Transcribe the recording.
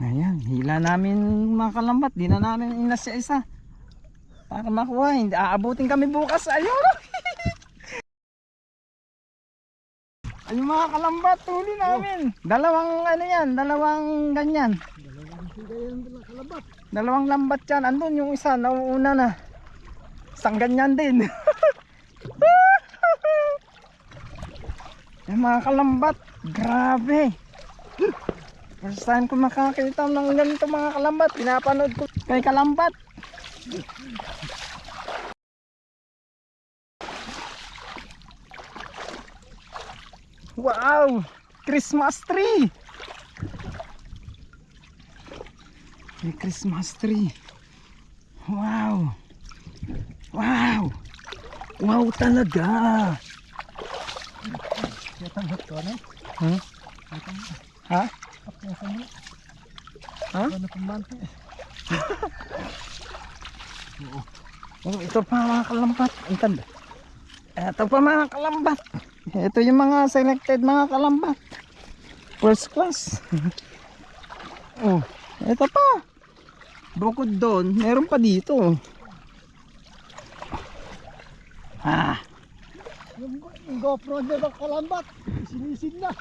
Ayan, hila namin mga kalambat. Di na namin inas isa para makuha. Hindi aabutin kami bukas. Ayun. Ayun mga kalambat, tuli namin. Dalawang ano yan, dalawang ganyan. Dalawang lambat yan. Andun yung isa, nauuna na. Isang ganyan din. Yung mga kalambat, grabe. First time ko makakita ng ganito mga kalambat. Pinapanood ko kay kalambat. Wow! Christmas tree! May Christmas tree. Wow! Wow! Wow talaga! Huh? Ha? Ha? Oh, ito pa mga kalambat. Ang tanda. Ito pa mga kalambat. Ito yung mga selected mga kalambat. First class. Oh, ito pa. Bukod doon, meron pa dito. Yung GoPro niya ng kalambat, sinisid na.